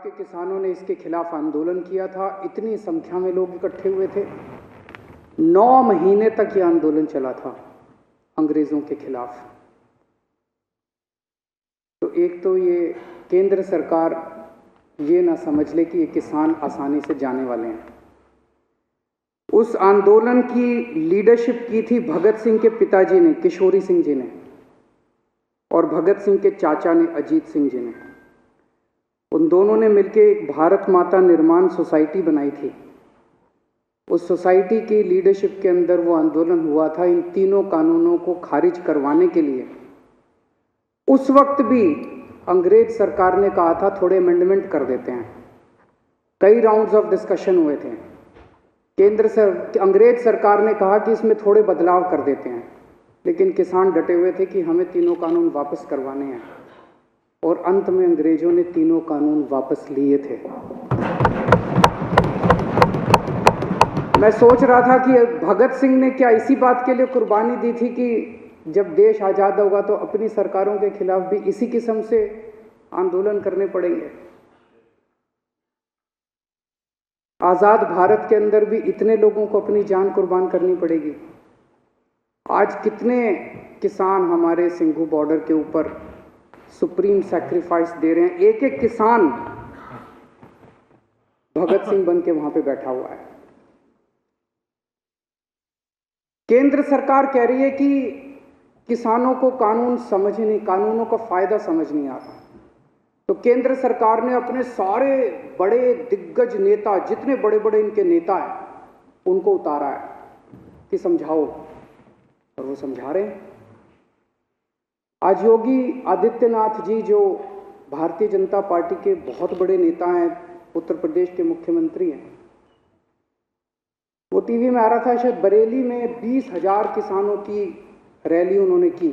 के किसानों ने इसके खिलाफ आंदोलन किया था। इतनी संख्या में लोग इकट्ठे हुए थे। 9 महीने तक यह आंदोलन चला था अंग्रेजों के खिलाफ। तो एक तो ये केंद्र सरकार ये ना समझ ले कि ये किसान आसानी से जाने वाले हैं। उस आंदोलन की लीडरशिप की थी भगत सिंह के पिताजी ने, किशोरी सिंह जी ने, और भगत सिंह के चाचा ने, अजीत सिंह जी ने। उन दोनों ने मिलकर एक भारत माता निर्माण सोसाइटी बनाई थी। उस सोसाइटी की लीडरशिप के अंदर वो आंदोलन हुआ था इन तीनों कानूनों को खारिज करवाने के लिए। उस वक्त भी अंग्रेज सरकार ने कहा था थोड़े अमेंडमेंट कर देते हैं। कई राउंड्स ऑफ डिस्कशन हुए थे। अंग्रेज सरकार ने कहा कि इसमें थोड़े बदलाव कर देते हैं, लेकिन किसान डटे हुए थे कि हमें तीनों कानून वापस करवाने हैं। और अंत में अंग्रेजों ने तीनों कानून वापस लिए थे। मैं सोच रहा था कि भगत सिंह ने क्या इसी बात के लिए कुर्बानी दी थी कि जब देश आज़ाद होगा तो अपनी सरकारों के खिलाफ भी इसी किस्म से आंदोलन करने पड़ेंगे। आज़ाद भारत के अंदर भी इतने लोगों को अपनी जान कुर्बान करनी पड़ेगी। आज कितने किसान हमारे सिंघू बॉर्डर के ऊपर सुप्रीम सैक्रिफाइस दे रहे हैं। एक एक किसान भगत सिंह बन के वहां पे बैठा हुआ है। केंद्र सरकार कह रही है कि किसानों को कानूनों का फायदा समझ नहीं आता। तो केंद्र सरकार ने अपने सारे बड़े दिग्गज नेता, जितने बड़े बड़े इनके नेता हैं, उनको उतारा है कि समझाओ, और वो समझा रहे हैं। आज योगी आदित्यनाथ जी, जो भारतीय जनता पार्टी के बहुत बड़े नेता हैं, उत्तर प्रदेश के मुख्यमंत्री हैं, वो टीवी में आ रहा था, शायद बरेली में 20,000 किसानों की रैली उन्होंने की।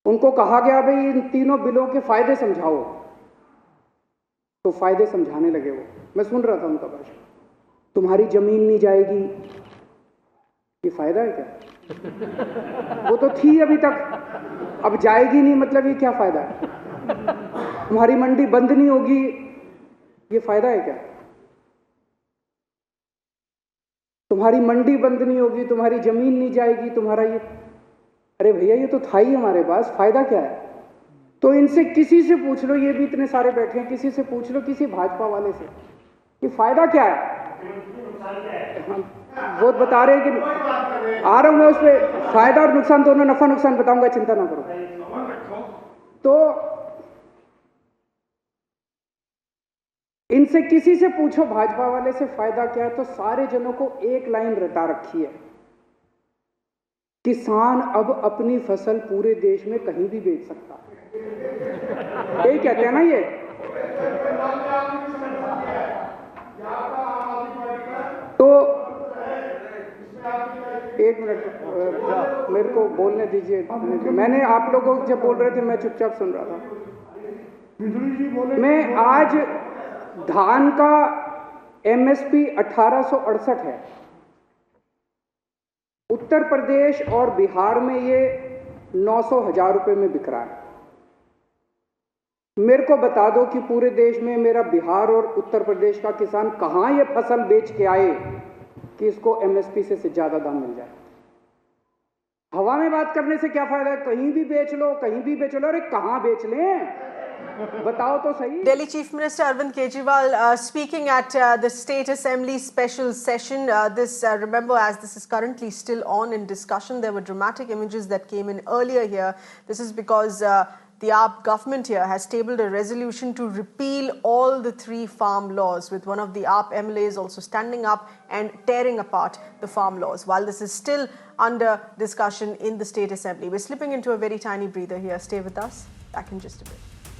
उनको कहा गया भाई इन तीनों बिलों के फायदे समझाओ, तो फायदे समझाने लगे वो। मैं सुन रहा था उनका भाषण। तुम्हारी जमीन नहीं जाएगी, ये फायदा है क्या? वो तो थी अभी तक, अब जाएगी नहीं, मतलब ये क्या फायदा है? तुम्हारी मंडी बंद नहीं होगी, ये फायदा है क्या? तुम्हारी मंडी बंद नहीं होगी, तुम्हारी जमीन नहीं जाएगी, तुम्हारा ये, अरे भैया ये तो था ही हमारे पास, फायदा क्या है? तो इनसे किसी से पूछ लो, ये भी इतने सारे बैठे हैं, किसी से पूछ लो, किसी भाजपा वाले से, कि फायदा क्या है? वो बता रहे हैं कि आ रहा हूं मैं उस पर, फायदा और नुकसान दोनों, नफा नुकसान बताऊंगा, चिंता ना करो। तो इनसे किसी से पूछो भाजपा वाले से फायदा क्या है, तो सारे जनों को एक लाइन रटा रखी है, किसान अब अपनी फसल पूरे देश में कहीं भी बेच सकता है। यही कहते हैं ना ये। तो एक मिनट मेरे को बोलने दीजिए। मैंने आप लोगों जब बोल रहे थे मैं चुपचाप सुन रहा था। मैं आज धान का MSP 1868 है। उत्तर प्रदेश और बिहार में ये 900,000 रुपए में बिक रहा है। मेरे को बता दो कि पूरे देश में मेरा बिहार और उत्तर प्रदेश का किसान कहां ये फसल बेच के आए कि इसको MSP से ज्यादा दाम मिल जाए। हवा में बात करने से क्या फायदा है? कहीं भी बेच लो, कहीं भी बेच लो। अरे कहां बेच लें, बताओ तो सही। Delhi Chief Minister Arvind Kejriwal speaking at the State Assembly special session. Remember, as this is currently still on in discussion, there were dramatic images that came in earlier here. This is because the AAP government here has tabled a resolution to repeal all the 3 farm laws, with one of the AAP MLAs also standing up and tearing apart the farm laws. While this is still under discussion in the State Assembly, we're slipping into a very tiny breather here. Stay with us. Back in just a bit.